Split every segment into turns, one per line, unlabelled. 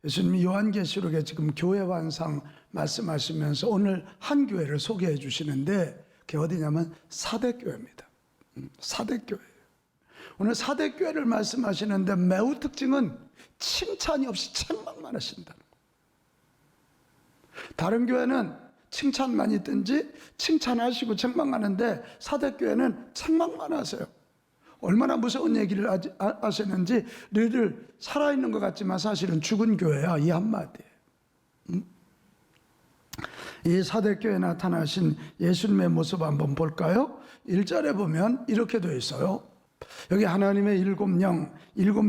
예수님이 요한계시록에 지금 교회 완성 말씀하시면서 오늘 한 교회를 소개해 주시는데 그게 어디냐면 사대교회입니다. 사대교회예요. 오늘 사대교회를 말씀하시는데 매우 특징은 칭찬이 없이 책망만 하신다는 거예요. 다른 교회는 칭찬만 있든지 칭찬하시고 책망하는데 사대교회는 책망만 하세요. 얼마나 무서운 얘기를 하시는지 늘 살아있는 것 같지만 사실은 죽은 교회야, 이 한마디에. 이 사대교회에 나타나신 예수님의 모습 한번 볼까요? 1절에 보면 이렇게 되어 있어요. 여기 하나님의 일곱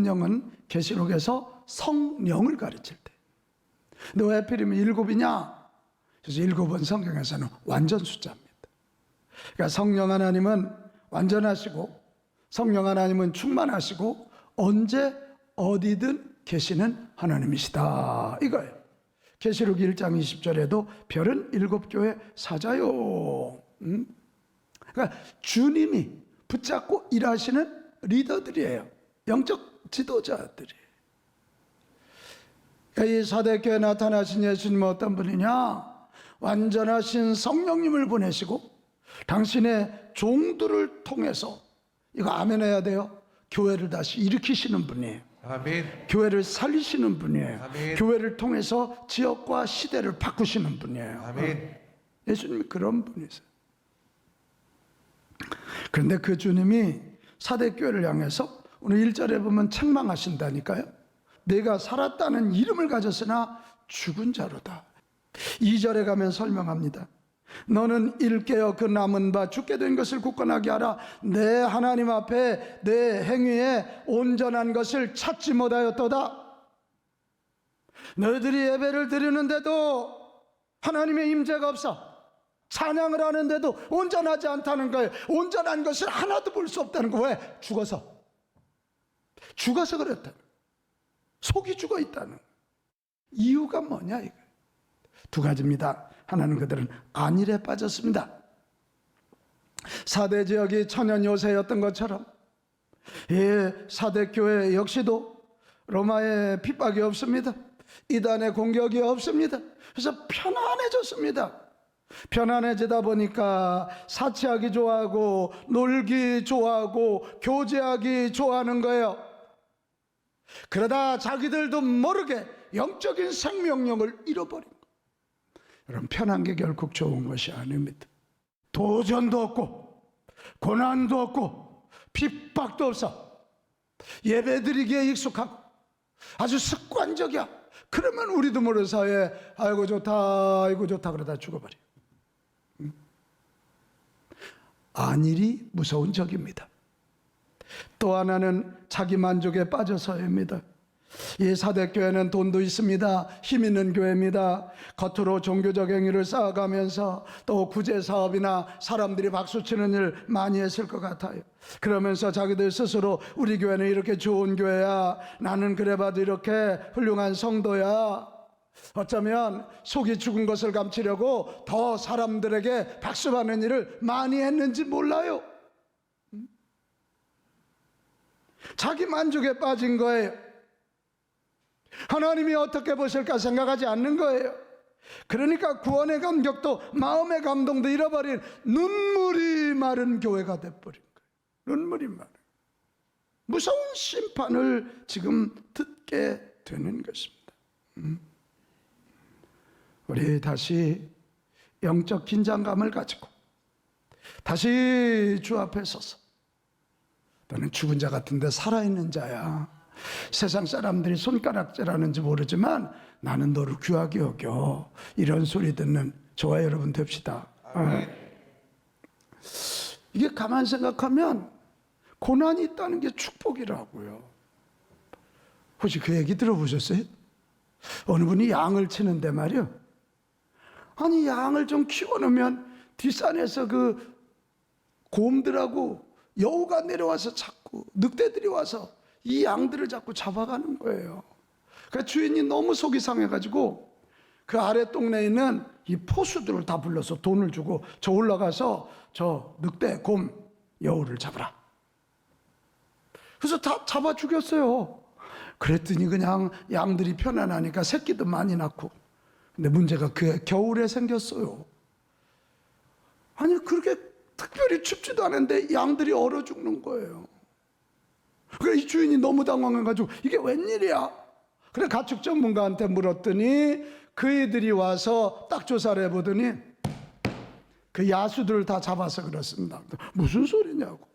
영은 계시록에서 성령을 가르칠 때. 근데 왜 하필이면 일곱이냐? 그래서 일곱은 성경에서는 완전 숫자입니다. 그러니까 성령 하나님은 완전하시고 성령 하나님은 충만하시고 언제 어디든 계시는 하나님이시다 이거예요. 계시록 1장 20절에도 별은 일곱 교회 사자요. 그러니까 주님이 붙잡고 일하시는 리더들이에요. 영적 지도자들이에요. 이 사대교회에 나타나신 예수님은 어떤 분이냐? 완전하신 성령님을 보내시고 당신의 종들을 통해서, 이거 아멘 해야 돼요, 교회를 다시 일으키시는 분이에요.
아멘.
교회를 살리시는 분이에요.
아멘.
교회를 통해서 지역과 시대를 바꾸시는 분이에요.
아멘.
예수님이 그런 분이세요. 그런데 그 주님이 사대교회를 향해서 오늘 1절에 보면 책망하신다니까요. 내가 살았다는 이름을 가졌으나 죽은 자로다. 2절에 가면 설명합니다. 너는 일깨어 그 남은 바 죽게 된 것을 굳건하게 하라. 내 하나님 앞에 내 행위에 온전한 것을 찾지 못하였도다. 너희들이 예배를 드리는데도 하나님의 임재가 없어. 찬양을 하는데도 온전하지 않다는 거예요. 온전한 것을 하나도 볼 수 없다는 거. 왜? 죽어서 그랬다. 속이 죽어 있다는 이유가 뭐냐 이거. 두 가지입니다. 하나는 그들은 안일에 빠졌습니다. 사대 지역이 천연 요새였던 것처럼 사대교회 역시도 로마의 핍박이 없습니다. 이단의 공격이 없습니다. 그래서 편안해졌습니다. 편안해지다 보니까 사치하기 좋아하고 놀기 좋아하고 교제하기 좋아하는 거예요. 그러다 자기들도 모르게 영적인 생명력을 잃어버린 거예요. 여러분, 편한 게 결국 좋은 것이 아닙니다. 도전도 없고 고난도 없고 핍박도 없어. 예배드리기에 익숙하고 아주 습관적이야. 그러면 우리도 모르는 사이에 아이고 좋다 그러다 죽어버려. 안일이 무서운 적입니다. 또 하나는 자기 만족에 빠져서입니다. 이 사대교회는 돈도 있습니다. 힘 있는 교회입니다. 겉으로 종교적 행위를 쌓아가면서 또 구제사업이나 사람들이 박수치는 일 많이 했을 것 같아요. 그러면서 자기들 스스로 우리 교회는 이렇게 좋은 교회야, 나는 그래봐도 이렇게 훌륭한 성도야. 어쩌면 속이 죽은 것을 감추려고 더 사람들에게 박수받는 일을 많이 했는지 몰라요. 자기 만족에 빠진 거예요. 하나님이 어떻게 보실까 생각하지 않는 거예요. 그러니까 구원의 감격도 마음의 감동도 잃어버린 눈물이 마른 교회가 돼버린 거예요. 눈물이 마른, 무서운 심판을 지금 듣게 되는 것입니다. 우리 다시 영적 긴장감을 가지고 다시 주 앞에 서서, 너는 죽은 자 같은데 살아있는 자야. 세상 사람들이 손가락질하는지 모르지만 나는 너를 귀하게 여겨. 이런 소리 듣는 저와 여러분 됩시다. 이게 가만히 생각하면 고난이 있다는 게 축복이라고요. 혹시 그 얘기 들어보셨어요? 어느 분이 양을 치는데 말이요, 아니 양을 좀 키워놓으면 뒷산에서 그 곰들하고 여우가 내려와서 자꾸, 늑대들이 와서 이 양들을 자꾸 잡아가는 거예요. 그러니까 주인이 너무 속이 상해가지고 그 아래 동네에 있는 이 포수들을 다 불러서 돈을 주고 저 올라가서 저 늑대, 곰, 여우를 잡아라. 그래서 다 잡아 죽였어요. 그랬더니 그냥 양들이 편안하니까 새끼도 많이 낳고. 근데 문제가 그게 겨울에 생겼어요. 아니 그렇게 특별히 춥지도 않은데 양들이 얼어 죽는 거예요. 그래 이 주인이 너무 당황해가지고 이게 웬일이야? 그래 가축 전문가한테 물었더니 그이들이 와서 딱 조사를 해보더니 그 야수들을 다 잡아서 그렇습니다. 무슨 소리냐고.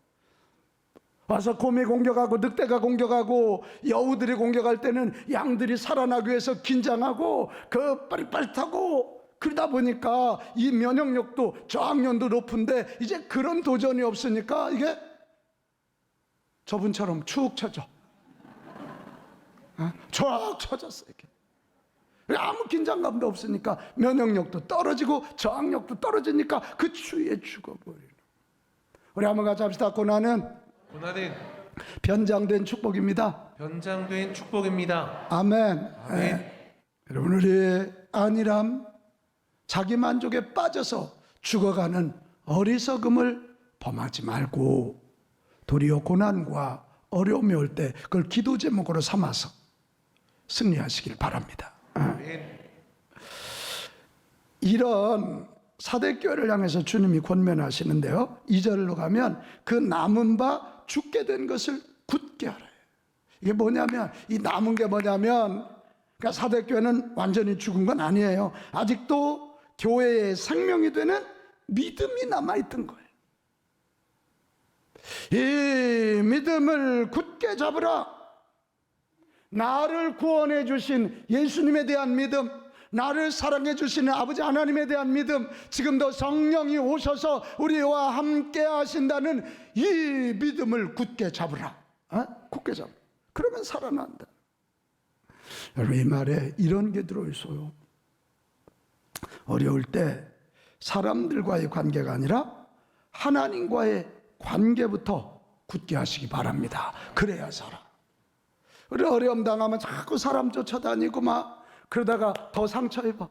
와서 곰이 공격하고 늑대가 공격하고 여우들이 공격할 때는 양들이 살아나기 위해서 긴장하고 그 빠릿빠릿하고 그러다 보니까 이 면역력도 저항력도 높은데 이제 그런 도전이 없으니까 이게 저분처럼 축 처져. 쫙 처졌어 이렇게. 아무 긴장감도 없으니까 면역력도 떨어지고 저항력도 떨어지니까 그 추위에 죽어버리는. 우리 한번 같이 합시다. 고난은 변장된 축복입니다.
변장된 축복입니다.
아멘.
아멘.
네. 여러분 우리 안일함, 자기 만족에 빠져서 죽어가는 어리석음을 범하지 말고 도리어 고난과 어려움이 올 때 그걸 기도 제목으로 삼아서 승리하시길 바랍니다.
아멘.
이런 사대교회를 향해서 주님이 권면하시는데요. 2절로 가면 그 남은 바 죽게 된 것을 굳게 하라. 이게 뭐냐면 이 남은 게 뭐냐면 그러니까 사대교회는 완전히 죽은 건 아니에요. 아직도 교회의 생명이 되는 믿음이 남아있던 거예요. 이 믿음을 굳게 잡으라. 나를 구원해 주신 예수님에 대한 믿음, 나를 사랑해 주시는 아버지 하나님에 대한 믿음, 지금도 성령이 오셔서 우리와 함께 하신다는 이 믿음을 굳게 잡으라. 굳게 잡으라. 그러면 살아난다. 여러분 이 말에 이런 게 들어있어요. 어려울 때 사람들과의 관계가 아니라 하나님과의 관계부터 굳게 하시기 바랍니다. 그래야 살아. 우리 어려움 당하면 자꾸 사람 쫓아다니고 막 그러다가 더 상처 입어.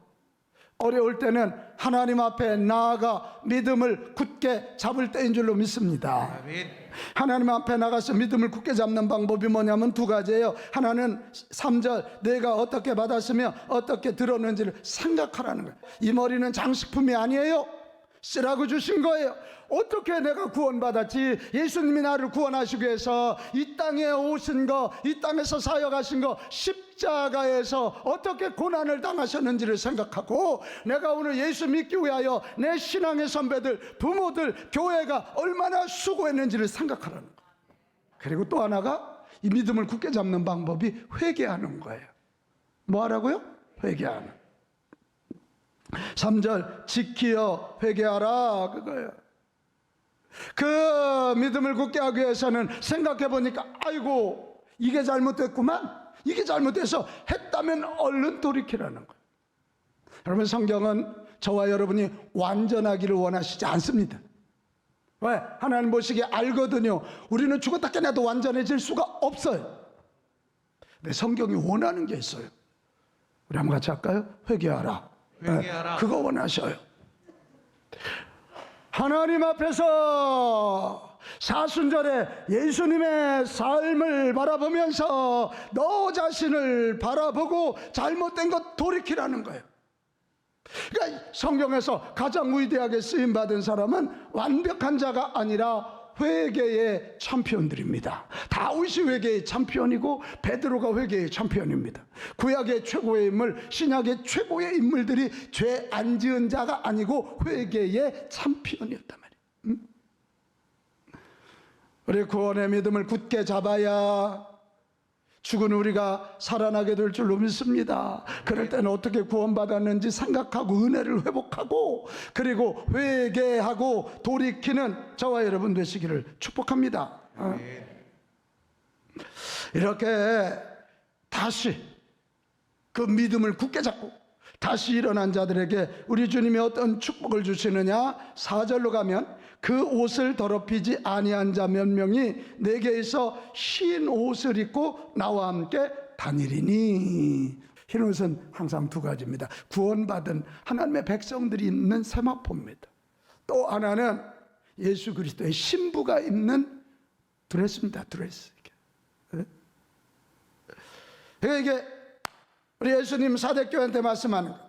어려울 때는 하나님 앞에 나아가 믿음을 굳게 잡을 때인 줄로 믿습니다.
아멘.
하나님 앞에 나가서 믿음을 굳게 잡는 방법이 뭐냐면 두 가지예요. 하나는 3절 내가 어떻게 받았으며 어떻게 들었는지를 생각하라는 거예요. 이 머리는 장식품이 아니에요. 쓰라고 주신 거예요. 어떻게 내가 구원받았지? 예수님이 나를 구원하시기 위해서 이 땅에 오신 거, 이 땅에서 사역하신 거, 십자가에서 어떻게 고난을 당하셨는지를 생각하고 내가 오늘 예수 믿기 위하여 내 신앙의 선배들, 부모들, 교회가 얼마나 수고했는지를 생각하라는 거예요. 그리고 또 하나가 이 믿음을 굳게 잡는 방법이 회개하는 거예요. 뭐 하라고요? 회개하는. 3절 지키어 회개하라 그거예요. 그 믿음을 굳게 하기 위해서는 생각해 보니까 아이고 이게 잘못됐구만. 이게 잘못돼서 했다면 얼른 돌이키라는 거예요. 여러분 성경은 저와 여러분이 완전하기를 원하시지 않습니다. 왜? 하나님 보시기에 알거든요. 우리는 죽었다 깨나도 완전해질 수가 없어요. 근데 성경이 원하는 게 있어요. 우리 한번 같이 할까요? 회개하라.
회개하라.
그거 원하셔요. 하나님 앞에서 사순절에 예수님의 삶을 바라보면서 너 자신을 바라보고 잘못된 것 돌이키라는 거예요. 그러니까 성경에서 가장 위대하게 쓰임받은 사람은 완벽한 자가 아니라 회개의 챔피언들입니다. 다윗이 회개의 챔피언이고 베드로가 회개의 챔피언입니다. 구약의 최고의 인물, 신약의 최고의 인물들이 죄 안 지은 자가 아니고 회개의 챔피언이었단 말이에요. 우리 구원의 믿음을 굳게 잡아야 죽은 우리가 살아나게 될 줄로 믿습니다. 그럴 때는 어떻게 구원받았는지 생각하고 은혜를 회복하고 그리고 회개하고 돌이키는 저와 여러분 되시기를 축복합니다. 이렇게 다시 그 믿음을 굳게 잡고 다시 일어난 자들에게 우리 주님이 어떤 축복을 주시느냐. 4절로 가면 그 옷을 더럽히지 아니한 자 몇 명이 내게에서 흰 옷을 입고 나와 함께 다니리니. 흰 옷은 항상 두 가지입니다. 구원받은 하나님의 백성들이 입는 세마포입니다. 또 하나는 예수 그리스도의 신부가 입는 드레스입니다. 드레스. 그러니까 이게 우리 예수님 사대교회한테 말씀하는 거예요.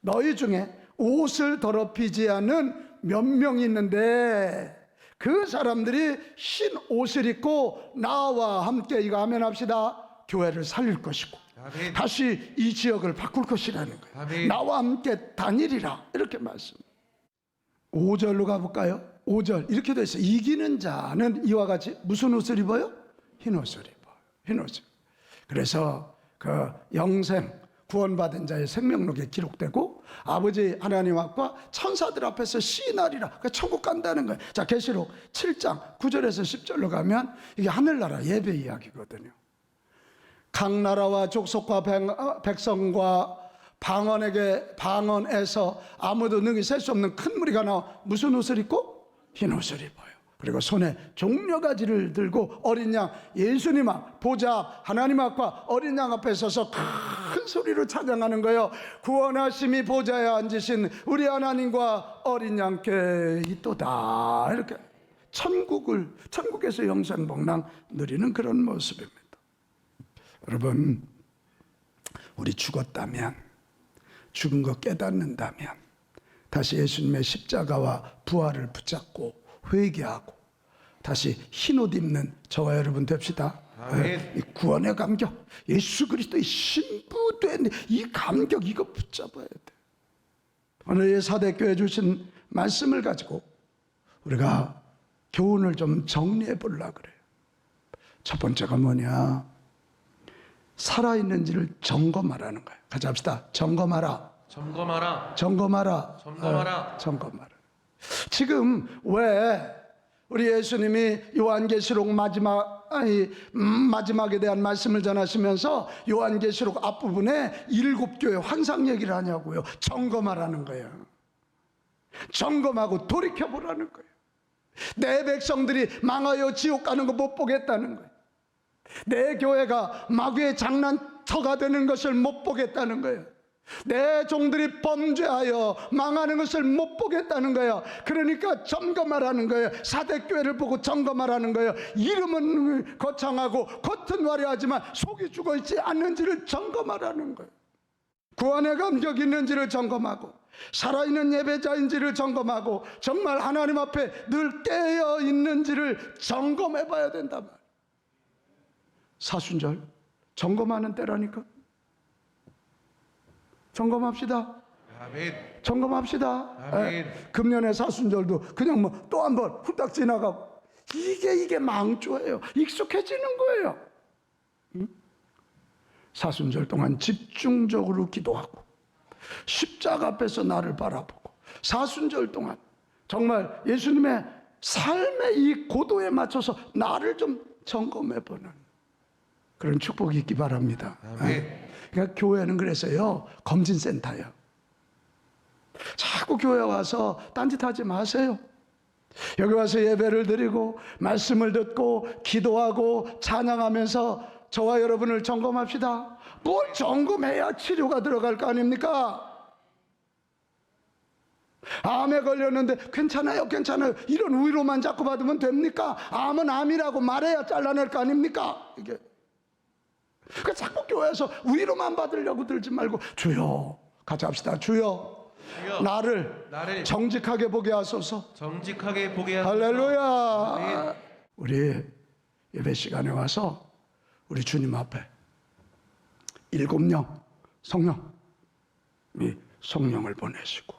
너희 중에 옷을 더럽히지 않는 몇 명이 있는데 그 사람들이 흰 옷을 입고 나와 함께, 이거 아멘 합시다, 교회를 살릴 것이고
아멘.
다시 이 지역을 바꿀 것이라는 거예요.
아멘.
나와 함께 다니리라, 이렇게 말씀. 5절로 가볼까요? 5절 이렇게 돼 있어요. 이기는 자는 이와 같이 무슨 옷을 입어요? 흰 옷을 입어요. 흰 옷을. 그래서 그 영생 구원받은 자의 생명록에 기록되고 아버지 하나님 앞과 천사들 앞에서 시인하리라. 그 천국 간다는 거예요. 자, 계시록 7장 9절에서 10절로 가면 이게 하늘나라 예배 이야기거든요. 각 나라와 족속과 백성과 방언에서 아무도 능히 셀 수 없는 큰 무리가 나와 무슨 옷을 입고? 흰 옷을 입어요. 그리고 손에 종려가지를 들고 어린 양 예수님 앞, 보좌 하나님 앞과 어린 양 앞에 서서 큰 소리로 찬양하는 거예요. 구원하심이 보좌에 앉으신 우리 하나님과 어린 양께 있도다. 이렇게 천국에서 영생복랑 누리는 그런 모습입니다. 여러분, 우리 죽었다면, 죽은 거 깨닫는다면 다시 예수님의 십자가와 부활을 붙잡고 회개하고 다시 흰옷 입는 저와 여러분 됩시다.
아멘.
이 구원의 감격, 예수 그리스도의 신부된 이 감격, 이거 붙잡아야 돼. 오늘 사대교회 주신 말씀을 가지고 우리가 교훈을 좀 정리해 보려고 그래요. 첫 번째가 뭐냐? 살아있는지를 점검하라는 거예요. 같이 합시다. 점검하라.
점검하라.
점검하라.
점검하라.
점검하라. 지금 왜 우리 예수님이 요한계시록 마지막에 대한 말씀을 전하시면서 요한계시록 앞부분에 7교회 환상 얘기를 하냐고요? 점검하라는 거예요. 점검하고 돌이켜보라는 거예요. 내 백성들이 망하여 지옥 가는 거 못 보겠다는 거예요. 내 교회가 마귀의 장난터가 되는 것을 못 보겠다는 거예요. 내 종들이 범죄하여 망하는 것을 못 보겠다는 거예요. 그러니까 점검하라는 거예요. 사대교회를 보고 점검하라는 거예요. 이름은 거창하고 겉은 화려하지만 속이 죽어있지 않는지를 점검하라는 거예요. 구원의 감격이 있는지를 점검하고 살아있는 예배자인지를 점검하고 정말 하나님 앞에 늘 깨어 있는지를 점검해 봐야 된단 말이에요. 사순절 점검하는 때라니까. 점검합시다.
아멘.
점검합시다.
아멘.
금년의 사순절도 그냥 뭐 또 한 번 후딱 지나가고 이게 망조예요. 익숙해지는 거예요. 응? 사순절 동안 집중적으로 기도하고 십자가 앞에서 나를 바라보고 사순절 동안 정말 예수님의 삶의 이 고도에 맞춰서 나를 좀 점검해보는 그런 축복이 있기 바랍니다.
아멘.
그러니까 교회는 그래서요, 검진센터예요. 자꾸 교회 와서 딴짓하지 마세요. 여기 와서 예배를 드리고 말씀을 듣고 기도하고 찬양하면서 저와 여러분을 점검합시다. 뭘 점검해야 치료가 들어갈 거 아닙니까? 암에 걸렸는데 괜찮아요, 괜찮아요, 이런 위로만 자꾸 받으면 됩니까? 암은 암이라고 말해야 잘라낼 거 아닙니까? 이게 그러니까 자꾸 교회에서 위로만 받으려고 들지 말고 주여, 같이 합시다. 주여,
주여,
나를 정직하게 보게 하소서.
정직하게 보게 하소서.
할렐루야.
아멘.
우리 예배 시간에 와서 우리 주님 앞에 7명 성령을 보내시고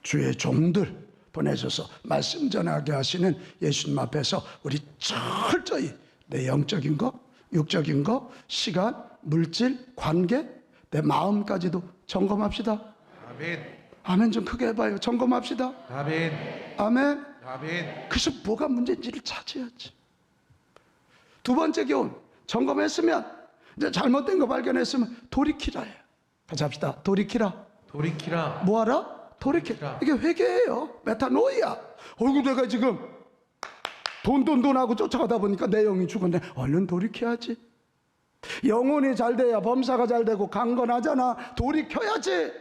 주의 종들 보내셔서 말씀 전하게 하시는 예수님 앞에서 우리 철저히 내 영적인 거, 육적인 거, 시간, 물질, 관계, 내 마음까지도 점검합시다.
아멘.
아멘 좀 크게 해봐요. 점검합시다.
아멘.
아멘.
아멘.
그래서 뭐가 문제인지를 찾아야지. 두 번째 교훈, 점검했으면 이제 잘못된 거 발견했으면 돌이키라 해요. 같이 합시다. 돌이키라.
돌이키라.
뭐하라? 돌이키라. 이게 회개예요. 메타노이야. 어이구, 내가 지금 돈 하고 쫓아가다 보니까 내 영이 죽었네. 얼른 돌이켜야지. 영혼이 잘 돼야 범사가 잘 되고 강건하잖아. 돌이켜야지.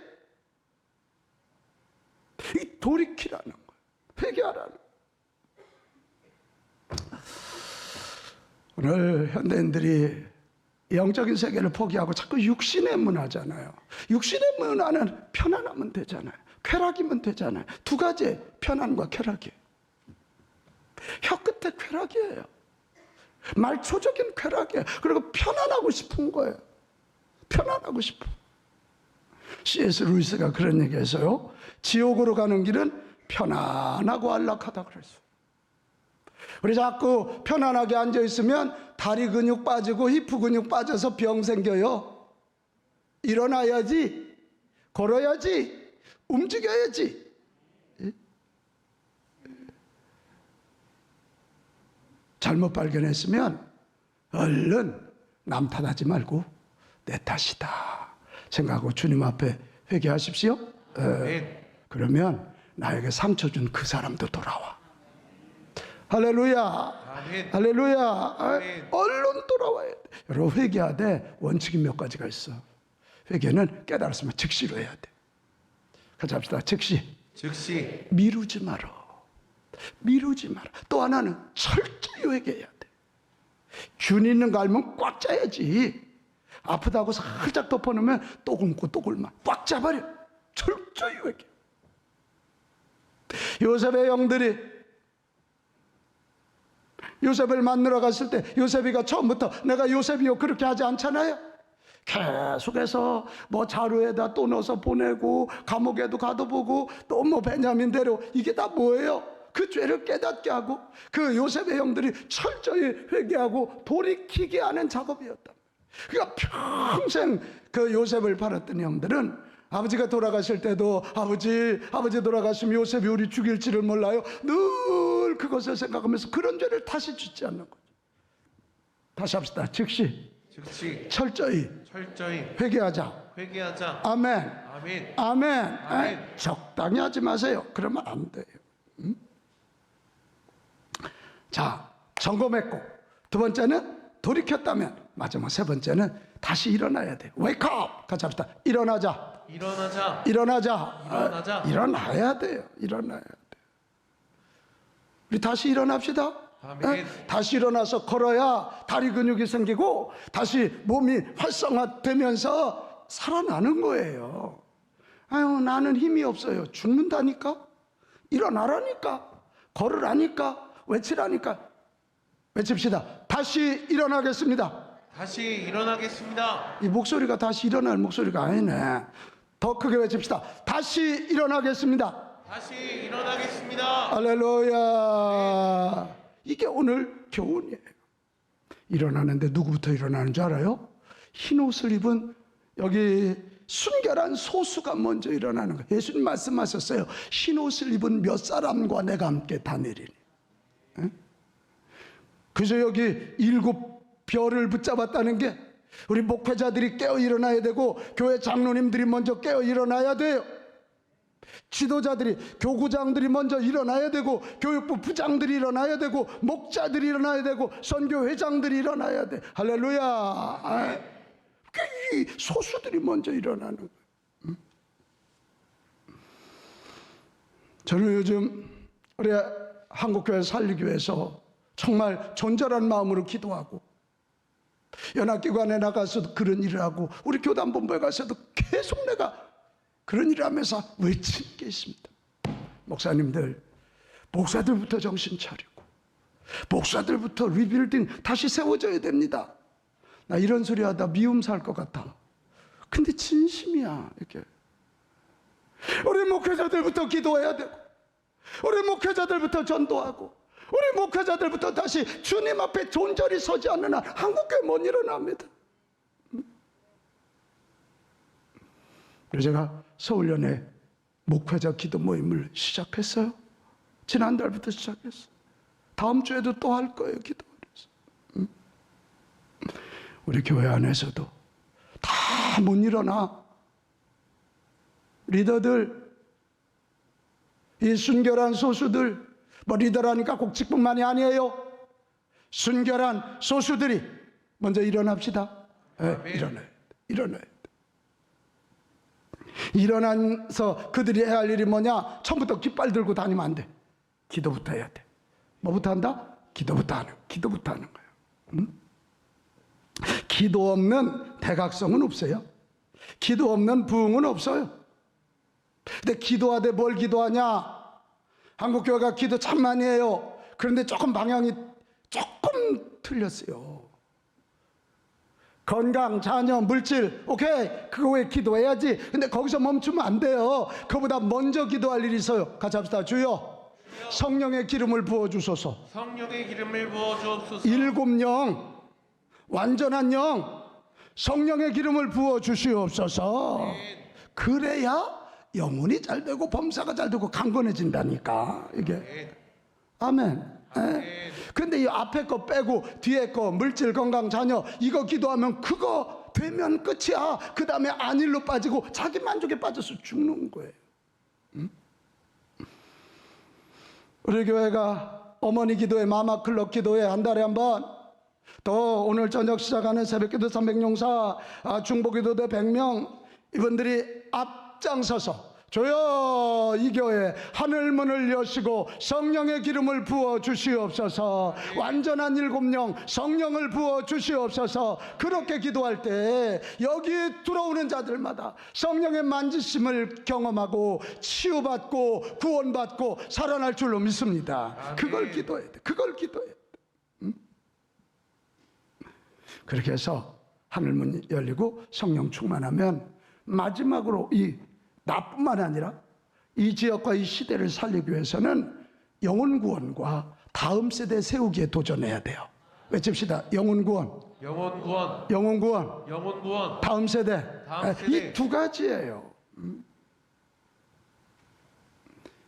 이 돌이키라는 거예요. 회개하라는 거예요. 오늘 현대인들이 영적인 세계를 포기하고 자꾸 육신의 문화잖아요. 육신의 문화는 편안하면 되잖아요. 쾌락이면 되잖아요. 두 가지, 편안과 쾌락이에요. 혀끝의 쾌락이에요. 말초적인 쾌락이에요. 그리고 편안하고 싶은 거예요. 편안하고 싶어. C.S. 루이스가 그런 얘기했어요. 지옥으로 가는 길은 편안하고 안락하다 그랬어요. 우리 자꾸 편안하게 앉아있으면 다리 근육 빠지고 히프 근육 빠져서 병 생겨요. 일어나야지, 걸어야지, 움직여야지. 잘못 발견했으면 얼른 남 탓하지 말고 내 탓이다 생각하고 주님 앞에 회개하십시오.
아멘.
그러면 나에게 상처 준 그 사람도 돌아와. 할렐루야.
아멘.
할렐루야.
아멘.
얼른 돌아와야 돼. 여러분, 회개하되 원칙이 몇 가지가 있어. 회개는 깨달았으면 즉시로 해야 돼. 같이 합시다. 즉시.
즉시.
미루지 마라. 미루지 마라. 또 하나는 철저히 회개해야 돼. 균 있는 거 알면 꽉 짜야지. 아프다고 살짝 덮어놓으면 또 굶고 또 굶어. 꽉 짜버려. 철저히 회개. 요셉의 형들이 요셉을 만나러 갔을 때 요셉이가 처음부터 내가 요셉이요 그렇게 하지 않잖아요. 계속해서 뭐 자루에다 또 넣어서 보내고 감옥에도 가둬보고 또 뭐 베냐민대로 이게 다 뭐예요? 그 죄를 깨닫게 하고 그 요셉의 형들이 철저히 회개하고 돌이키게 하는 작업이었다. 그러니까 평생 그 요셉을 팔았던 형들은 아버지가 돌아가실 때도 아버지 돌아가시면 요셉이 우리 죽일지를 몰라요. 늘 그것을 생각하면서 그런 죄를 다시 짓지 않는 거죠. 다시 합시다. 즉시 철저히 회개하자.
회개하자.
아멘.
아멘.
아멘.
아멘.
적당히 하지 마세요. 그러면 안 돼요. 자, 점검했고 두 번째는 돌이켰다면 마지막 세 번째는 다시 일어나야 돼. Wake up. 같이 합시다. 일어나자.
일어나자.
일어나자.
일어나자.
일어나야 돼요. 일어나야 돼. 우리 다시 일어납시다.
아멘.
다시 일어나서 걸어야 다리 근육이 생기고 다시 몸이 활성화되면서 살아나는 거예요. 아유, 나는 힘이 없어요. 죽는다니까? 일어나라니까? 걸으라니까? 외치라니까? 외칩시다. 다시 일어나겠습니다.
다시 일어나겠습니다.
이 목소리가 다시 일어날 목소리가 아니네. 더 크게 외칩시다. 다시 일어나겠습니다.
다시 일어나겠습니다.
할렐루야. 이게 오늘 교훈이에요. 일어나는데 누구부터 일어나는 줄 알아요? 흰 옷을 입은 여기 순결한 소수가 먼저 일어나는 거예요. 예수님 말씀하셨어요. 흰 옷을 입은 몇 사람과 내가 함께 다니리니. 그래서 여기 7별을 붙잡았다는 게 우리 목회자들이 깨어 일어나야 되고 교회 장로님들이 먼저 깨어 일어나야 돼요. 지도자들이, 교구장들이 먼저 일어나야 되고 교육부 부장들이 일어나야 되고 목자들이 일어나야 되고 선교회장들이 일어나야 돼. 할렐루야. 이 소수들이 먼저 일어나는 거예요. 저는 요즘 우리 한국교회 살리기 위해서 정말 존잘한 마음으로 기도하고 연합기관에 나가서도 그런 일을 하고 우리 교단본부에 가서도 계속 내가 그런 일을 하면서 외치는 게 있습니다. 목사들부터 정신 차리고 목사들부터 리빌딩 다시 세워져야 됩니다. 나 이런 소리 하다 미움 살 것 같아. 근데 진심이야. 이렇게 우리 목회자들부터 기도해야 되고 우리 목회자들부터 전도하고 우리 목회자들부터 다시 주님 앞에 존절히 서지 않는 한 한국교회 못 일어납니다. 그래서 제가 서울연회 목회자 기도 모임을 시작했어요. 지난달부터 시작했어요. 다음 주에도 또 할 거예요. 기도를 해서. 우리 교회 안에서도 다 못 일어나. 리더들, 이 순결한 소수들, 뭐 리더라니까 꼭 직분만이 아니에요. 순결한 소수들이 먼저 일어납시다. 일어나야 돼. 일어나서 그들이 해야 할 일이 뭐냐? 처음부터 깃발 들고 다니면 안 돼. 기도부터 해야 돼. 뭐부터 한다? 기도부터 하는 거예요. 기도 없는 대각성은 없어요. 기도 없는 부흥은 없어요. 근데 기도하되 뭘 기도하냐? 한국교회가 기도 참 많이 해요. 그런데 조금 방향이 조금 틀렸어요. 건강, 자녀, 물질, 오케이, 그거 왜 기도해야지. 근데 거기서 멈추면 안 돼요. 그보다 먼저 기도할 일이 있어요. 같이 합시다. 주여, 성령의 기름을 부어주소서.
성령의 기름을 부어 주옵소서.
일곱 영, 완전한 영, 성령의 기름을 부어 주시옵소서. 그래야 영혼이 잘 되고 범사가 잘 되고 강건해진다니까 이게. 아멘. 그런데 이 앞에 거 빼고 뒤에 거 물질, 건강, 자녀 이거 기도하면 그거 되면 끝이야. 그 다음에 안일로 빠지고 자기 만족에 빠져서 죽는 거예요. 우리 교회가 어머니 기도회, 마마 클럽 기도회 한 달에 한 번, 또 오늘 저녁 시작하는 새벽기도 300용사, 중보기도대 100명 이분들이 앞장서서 주여 이 교회 하늘문을 여시고 성령의 기름을 부어 주시옵소서. 완전한 일곱 영 성령을 부어 주시옵소서. 그렇게 기도할 때 여기 들어오는 자들마다 성령의 만지심을 경험하고 치유받고 구원받고 살아날 줄로 믿습니다. 그걸 기도해야 돼. 그걸 기도해야 돼. 그렇게 해서 하늘문이 열리고 성령 충만하면 마지막으로 이 나뿐만 아니라 이 지역과 이 시대를 살리기 위해서는 영혼 구원과 다음 세대 세우기에 도전해야 돼요. 외칩시다. 영혼 구원,
영혼 구원,
영혼 구원,
영혼 구원,
다음 세대.
다음 세대.
이 두 가지예요.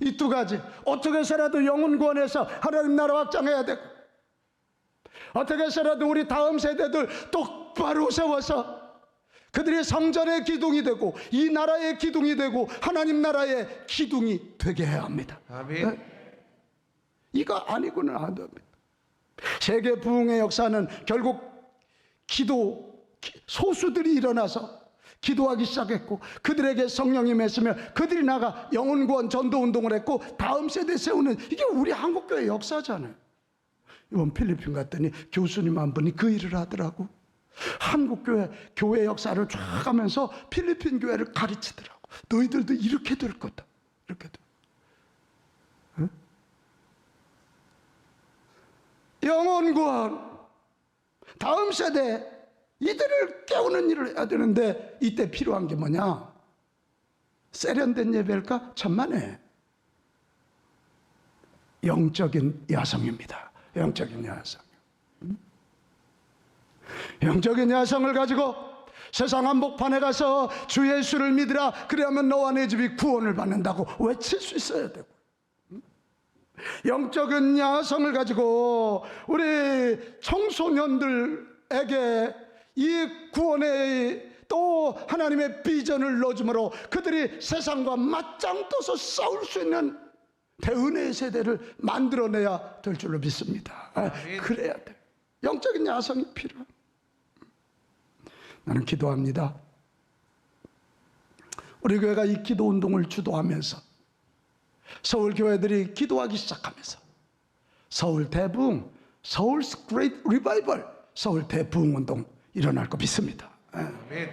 이 두 가지. 어떻게 해서라도 영혼 구원해서 하나님 나라 확장해야 되고, 어떻게 해서라도 우리 다음 세대들 똑바로 세워서 그들이 성전의 기둥이 되고 이 나라의 기둥이 되고 하나님 나라의 기둥이 되게 해야 합니다.
아멘.
이거 아니고는 안 됩니다. 세계 부흥의 역사는 결국 소수들이 일어나서 기도하기 시작했고 그들에게 성령이 맺으며 그들이 나가 영혼구원 전도운동을 했고 다음 세대 세우는, 이게 우리 한국교회 역사잖아요. 이번 필리핀 갔더니 교수님 한 분이 그 일을 하더라고. 한국교회 교회 역사를 쫙 하면서 필리핀 교회를 가르치더라고. 너희들도 이렇게 될 거다. 이렇게 될. 응? 영혼구원, 다음 세대 이들을 깨우는 일을 해야 되는데 이때 필요한 게 뭐냐? 세련된 예배일까? 천만에 영적인 야성입니다. 영적인 야성. 영적인 야성을 가지고 세상 한복판에 가서 주 예수를 믿으라 그러면 너와 내 집이 구원을 받는다고 외칠 수 있어야 되고, 영적인 야성을 가지고 우리 청소년들에게 이 구원의 또 하나님의 비전을 넣어줌으로 그들이 세상과 맞짱 떠서 싸울 수 있는 대은혜의 세대를 만들어내야 될 줄로 믿습니다. 그래야 돼. 영적인 야성이 필요합니다. 나는 기도합니다. 우리 교회가 이 기도 운동을 주도하면서 서울 교회들이 기도하기 시작하면서 서울 대부흥, 서울's Great Revival, 서울 대부흥 운동 일어날 거 믿습니다.
아멘.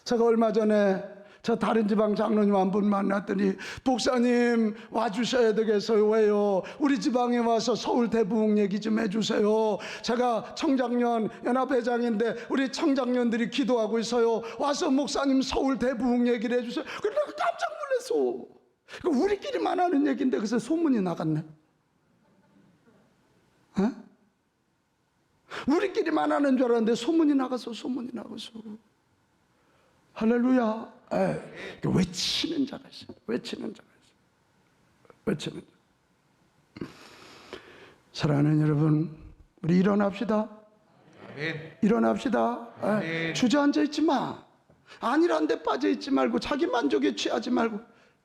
제가 얼마 전에 저 다른 지방 장로님 한 분 만났더니 목사님 와주셔야 되겠어요. 왜요? 우리 지방에 와서 서울 대부흥 얘기 좀 해주세요. 제가 청장년 연합회장인데 우리 청장년들이 기도하고 있어요. 와서 목사님 서울 대부흥 얘기를 해주세요. 그래서 내가 깜짝 놀랐어. 이거 우리끼리만 하는 얘기인데 그래서 소문이 나갔네. 에? 우리끼리만 하는 줄 알았는데 소문이 나가서. 할렐루야. 외치는 자가 있어요. 외치는 자. 사랑하는 여러분, 우리 일어납시다.
아멘.
일어납시다. 주저앉아 있지 마. 아니란 데 빠져 있지 말고 자기 만족에 취하지 말고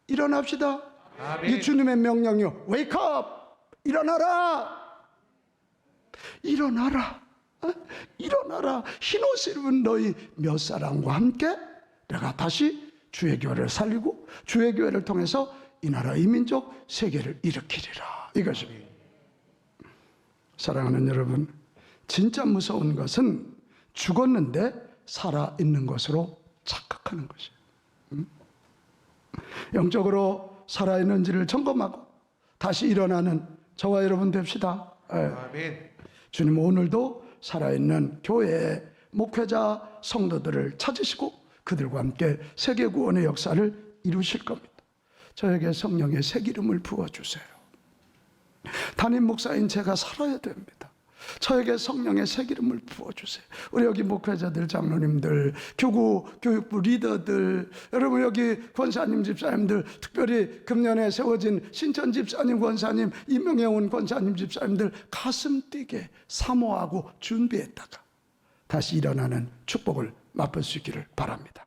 일어납시다.
아멘.
이 주님의 명령이요. Wake up. 일어나라. 일어나라. 일어나라. 흰옷을 입은 너희 몇 사람과 함께 내가 다시 주의 교회를 살리고 주의 교회를 통해서 이 나라 이 민족 세계를 일으키리라. 이것입니다. 사랑하는 여러분, 진짜 무서운 것은 죽었는데 살아있는 것으로 착각하는 것이에요. 영적으로 살아있는지를 점검하고 다시 일어나는 저와 여러분 됩시다.
아멘.
주님 오늘도 살아있는 교회의 목회자 성도들을 찾으시고 그들과 함께 세계 구원의 역사를 이루실 겁니다. 저에게 성령의 새 기름을 부어주세요. 담임 목사인 제가 살아야 됩니다. 저에게 성령의 새 기름을 부어주세요. 우리 여기 목회자들, 장로님들, 교육부 리더들, 여러분 여기 권사님, 집사님들, 특별히 금년에 세워진 신천 집사님, 권사님, 임명해온 권사님, 집사님들 가슴 뛰게 사모하고 준비했다가 다시 일어나는 축복을 맛볼 수 있기를 바랍니다.